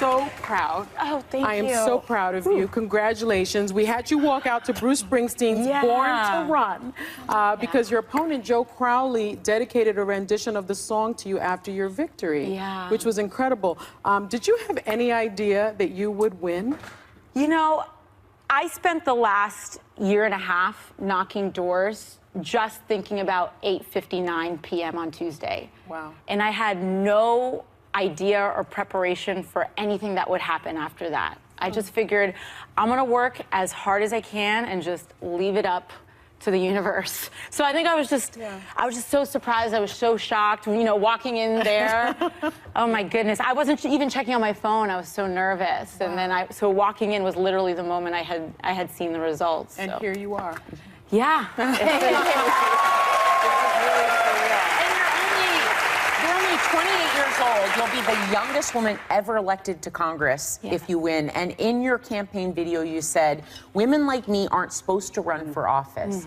so proud. Oh, thank you. I am so proud of you. Congratulations. We had you walk out to Bruce Springsteen's Born to Run because your opponent, Joe Crowley, dedicated a rendition of the song to you after your victory, which was incredible. Did you have any idea that you would win? You know, I spent the last year and a half knocking doors just thinking about 8:59 p.m. on Tuesday. Wow. And I had no idea or preparation for anything that would happen after that. I just figured I'm gonna work as hard as I can and just leave it up to the universe. So I think I was just so surprised. I was so shocked, you know, walking in there. Oh my goodness. I wasn't even checking on my phone. I was so nervous. And then so walking in was literally the moment I had seen the results. And here you are. Yeah. You're only 28 years old. You'll be the youngest woman ever elected to Congress if you win. And in your campaign video, you said, women like me aren't supposed to run for office.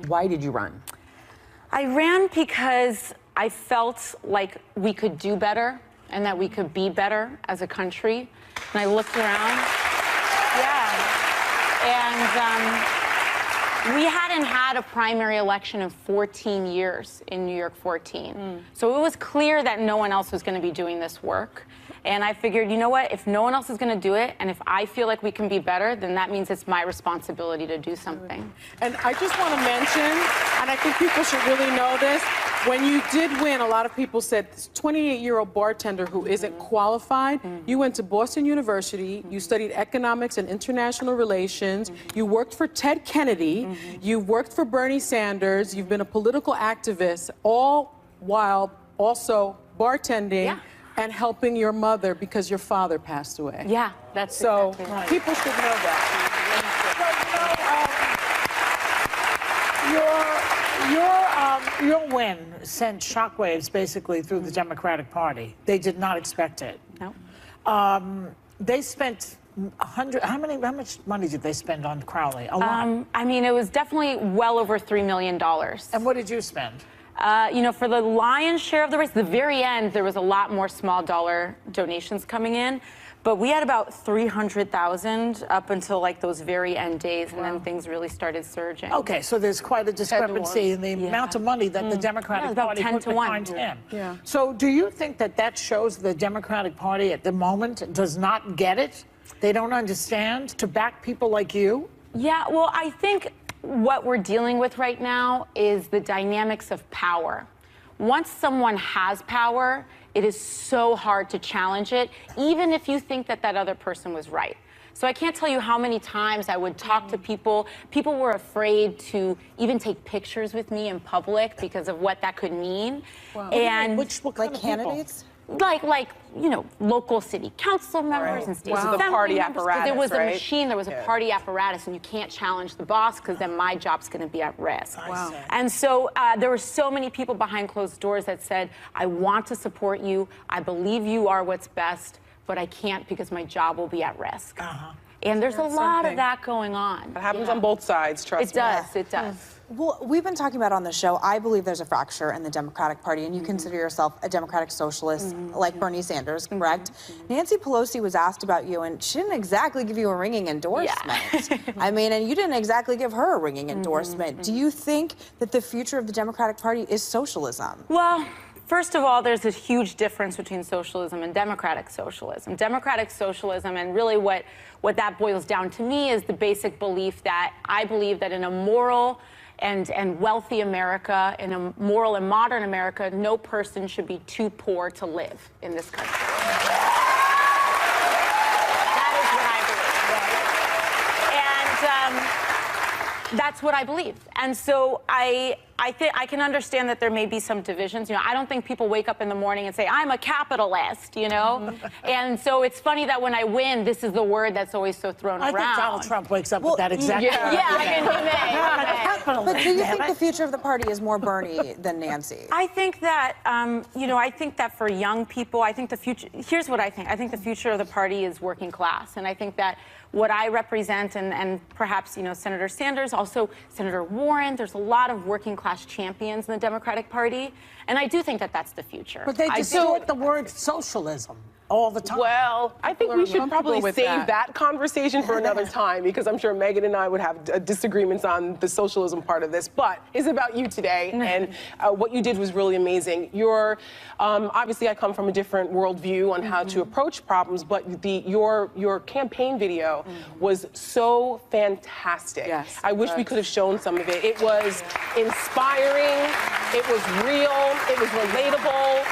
Why did you run? I ran because I felt like we could do better and that we could be better as a country. And I looked around. And we hadn't had a primary election in 14 years in New York 14. So it was clear that no one else was going to be doing this work. And I figured, you know what, if no one else is going to do it, and if I feel like we can be better, then that means it's my responsibility to do something. And I just want to mention, and I think people should really know this, when you did win, a lot of people said this 28-year-old bartender who isn't qualified, you went to Boston University, you studied economics and international relations, you worked for Ted Kennedy, you worked for Bernie Sanders, you've been a political activist, all while also bartending and helping your mother because your father passed away. Yeah, that's so exactly right. People should know that. Your win sent shockwaves basically through the Democratic Party. They did not expect it. No. They spent how much money did they spend on Crowley? A lot. I mean, it was definitely well over $3 million. And what did you spend? You know, for the lion's share of the race, the very end, there was a lot more small dollar donations coming in. But we had about 300,000 up until like those very end days, and then things really started surging. Okay, so there's quite a discrepancy in the amount of money that the Democratic Party put behind him. So do you think that that shows the Democratic Party at the moment does not get it? They don't understand to back people like you? Yeah, well, I think what we're dealing with right now is the dynamics of power. Once someone has power, it is so hard to challenge it, even if you think that that other person was right. So I can't tell you how many times I would talk to people. People were afraid to even take pictures with me in public because of what that could mean. Wow. And what kind of candidates? Like you know, local city council members and state assembly the party members, apparatus, there was a right? machine, there was a party apparatus, and you can't challenge the boss because then my job's going to be at risk. Wow. And so there were so many people behind closed doors that said, I want to support you, I believe you are what's best, but I can't because my job will be at risk. And there's a lot of that going on. It happens on both sides, trust me. It does. Well, we've been talking about on the show, I believe there's a fracture in the Democratic Party, and you consider yourself a Democratic Socialist like Bernie Sanders, correct? Nancy Pelosi was asked about you, and she didn't exactly give you a ringing endorsement. I mean, and you didn't exactly give her a ringing endorsement. Do you think that the future of the Democratic Party is socialism? Well, first of all, there's a huge difference between socialism and democratic socialism. Democratic socialism, and really what that boils down to me, is the basic belief that I believe that in a moral and wealthy America, in a moral and modern America, no person should be too poor to live in this country. That is what I believe. And that's what I believe. And so I think I can understand that there may be some divisions. You know, I don't think people wake up in the morning and say, I'm a capitalist, you know? And so it's funny that when I win, this is the word that's always so thrown around. I think Donald Trump wakes up with that exact Yeah, I mean, he may. But do you think the future of the party is more Bernie than Nancy? I think that, you know, I think that for young people, I think the future, here's what I think. I think the future of the party is working class. And I think that what I represent, and perhaps, you know, Senator Sanders, also Senator Warren, there's a lot of working class champions in the Democratic Party. And I do think that that's the future. But they distort the word socialism. all the time. Well, I think we should probably with save that conversation for another time, because I'm sure Megan and I would have disagreements on the socialism part of this. But it's about you today, and what you did was really amazing. You're obviously, I come from a different worldview on how to approach problems, but your campaign video was so fantastic. Yes, I wish we could have shown some of it. It was inspiring. It was real. It was relatable.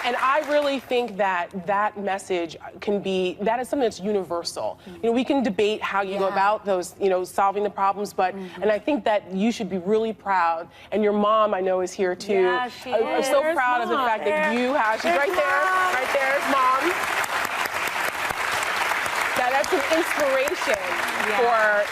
And I really think that message that is something that's universal. You know, we can debate how you go about those, solving the problems, but, and I think that you should be really proud. And your mom, I know, is here too. Yeah, she is. I'm so proud of the fact that you have, she's right there's mom. That's an inspiration for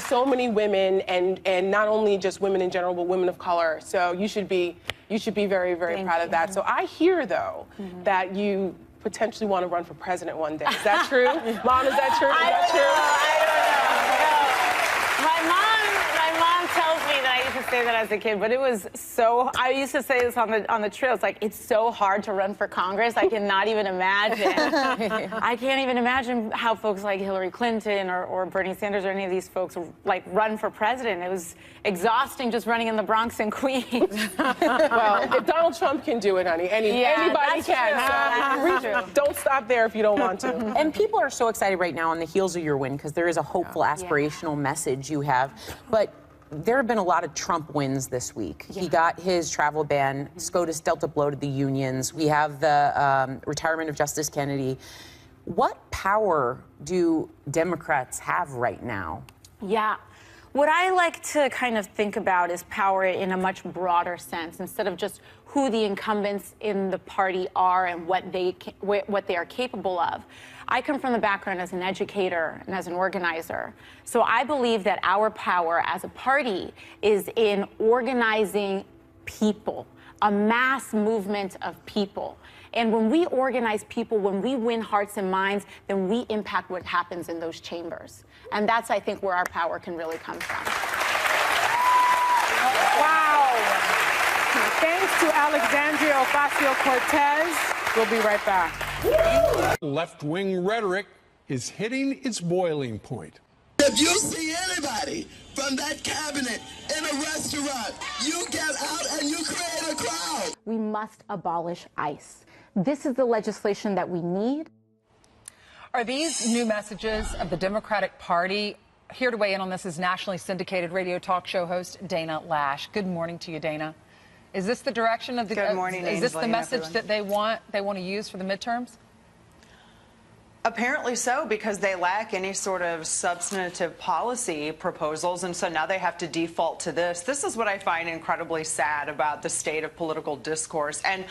so many women, and not only just women in general, but women of color. So you should be very, very proud of that. So I hear, though, that you potentially want to run for president one day. Is that true? Mom, is that true? I don't know. My mom tells me that I used to say that as a kid, but it was so. I used to say this on the trails. Like, it's so hard to run for Congress. I cannot even imagine. I can't even imagine how folks like Hillary Clinton or Bernie Sanders or any of these folks like run for president. It was exhausting just running in the Bronx and Queens. Well, if Donald Trump can do it, honey, anybody can. So don't stop there if you don't want to. And people are so excited right now on the heels of your win, because there is a hopeful, aspirational message you have. But there have been a lot of Trump wins this week. He got his travel ban. SCOTUS dealt a blow to the unions. We have the retirement of Justice Kennedy. What power do Democrats have right now? Yeah. What I like to kind of think about is power in a much broader sense, instead of just who the incumbents in the party are and what they are capable of. I come from the background as an educator and as an organizer. So I believe that our power as a party is in organizing people, a mass movement of people. And when we organize people, when we win hearts and minds, then we impact what happens in those chambers. And that's, I think, where our power can really come from. Wow. Thanks to Alexandria Ocasio-Cortez. We'll be right back. Left-wing rhetoric is hitting its boiling point. If you see anybody from that cabinet in a restaurant, you get out and you create a crowd. We must abolish ICE. This is the legislation that we need. Are these new messages of the Democratic Party? Here to weigh in on this is nationally syndicated radio talk show host Dana Lash. Good morning to you, Dana. Is this the direction of the? Good morning, is this the Ainsley, message that they want to use for the midterms? Apparently so, because they lack any sort of substantive policy proposals, and so now they have to default to this. This is what I find incredibly sad about the state of political discourse. And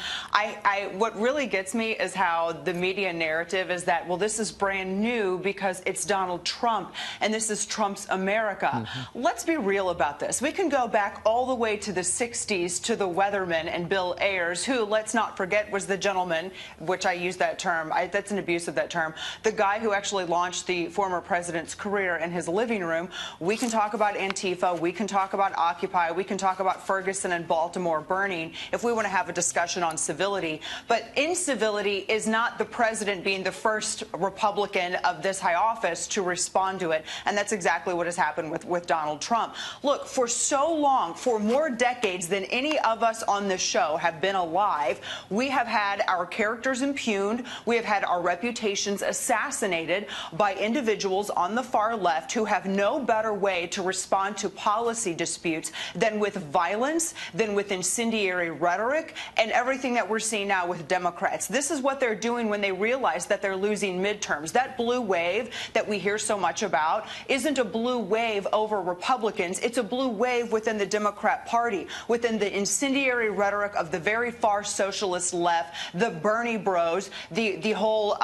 what really gets me is how the media narrative is that, well, this is brand new because it's Donald Trump, and this is Trump's America. Let's be real about this. We can go back all the way to the 60s to the Weatherman and Bill Ayers, who, let's not forget, was the gentleman, which I use that term, that's an abuse of that term, the guy who actually launched the former president's career in his living room. We can talk about Antifa, we can talk about Occupy, we can talk about Ferguson and Baltimore burning if we want to have a discussion on civility. But incivility is not the president being the first Republican of this high office to respond to it, and that's exactly what has happened with Donald Trump. Look, for so long, for more decades than any of us on this show have been alive, we have had our characters impugned, we have had our reputations assassinated by individuals on the far left who have no better way to respond to policy disputes than with violence, than with incendiary rhetoric, and everything that we're seeing now with Democrats. This is what they're doing when they realize that they're losing midterms. That blue wave that we hear so much about isn't a blue wave over Republicans. It's a blue wave within the Democrat Party, within the incendiary rhetoric of the very far socialist left, the Bernie bros, the whole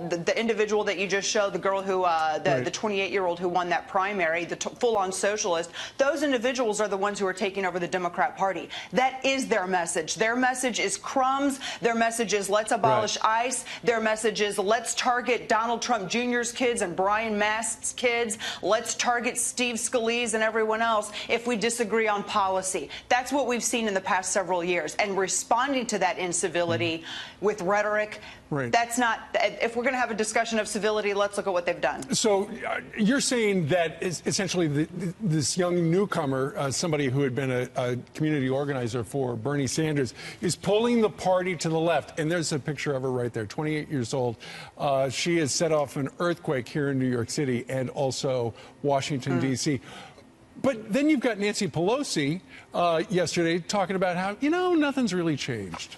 the individual that you just showed, the girl who, the 28-year-old who won that primary, the full-on socialist, those individuals are the ones who are taking over the Democrat Party. That is their message. Their message is crumbs. Their message is let's abolish ICE. Their message is let's target Donald Trump Jr.'s kids and Brian Mast's kids. Let's target Steve Scalise and everyone else if we disagree on policy. That's what we've seen in the past several years. And responding to that incivility with rhetoric, that's not, if we're going to have a discussion of civility, let's look at what they've done. So you're saying that essentially this young newcomer, somebody who had been a community organizer for Bernie Sanders, is pulling the party to the left. And there's a picture of her right there, 28 years old. She has set off an earthquake here in New York City and also Washington, D.C. But then you've got Nancy Pelosi yesterday talking about how, nothing's really changed.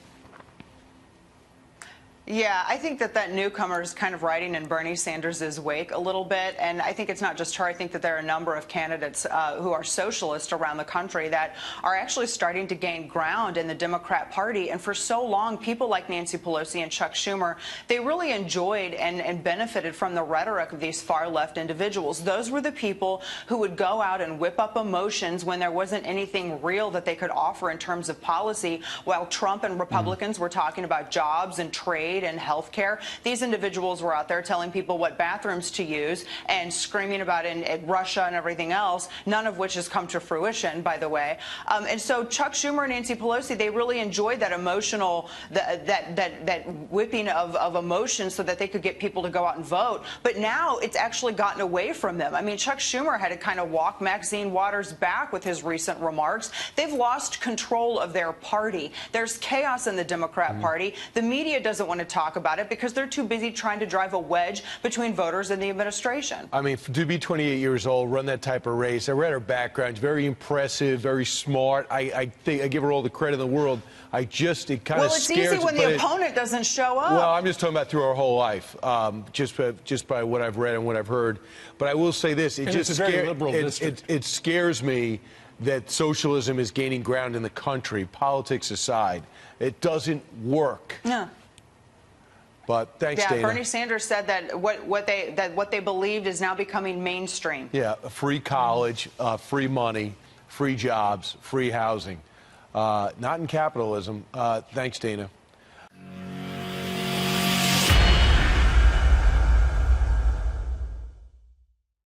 Yeah, I think that newcomer is kind of riding in Bernie Sanders' wake a little bit. And I think it's not just her. I think that there are a number of candidates who are socialist around the country that are actually starting to gain ground in the Democrat Party. And for so long, people like Nancy Pelosi and Chuck Schumer, they really enjoyed and benefited from the rhetoric of these far left individuals. Those were the people who would go out and whip up emotions when there wasn't anything real that they could offer in terms of policy, while Trump and Republicans were talking about jobs and trade and health care. These individuals were out there telling people what bathrooms to use and screaming about in Russia and everything else, none of which has come to fruition, by the way. And so Chuck Schumer and Nancy Pelosi, they really enjoyed that emotional, that whipping of emotions so that they could get people to go out and vote. But now it's actually gotten away from them. I mean, Chuck Schumer had to kind of walk Maxine Waters back with his recent remarks. They've lost control of their party. There's chaos in the Democrat Party. The media doesn't want to talk about it because they're too busy trying to drive a wedge between voters and the administration. I mean, to be 28 years old, run that type of race. I read her background. It's very impressive, very smart. I think I give her all the credit in the world. It kind of scares. Well, it's easy when the opponent doesn't show up. Well, I'm just talking about through her whole life, just by what I've read and what I've heard. But I will say this: it scares me that socialism is gaining ground in the country, politics aside. It doesn't work. Yeah. But thanks, Dana. Bernie Sanders said that what they believed is now becoming mainstream. Yeah, free college, free money, free jobs, free housing. Not in capitalism. Thanks, Dana.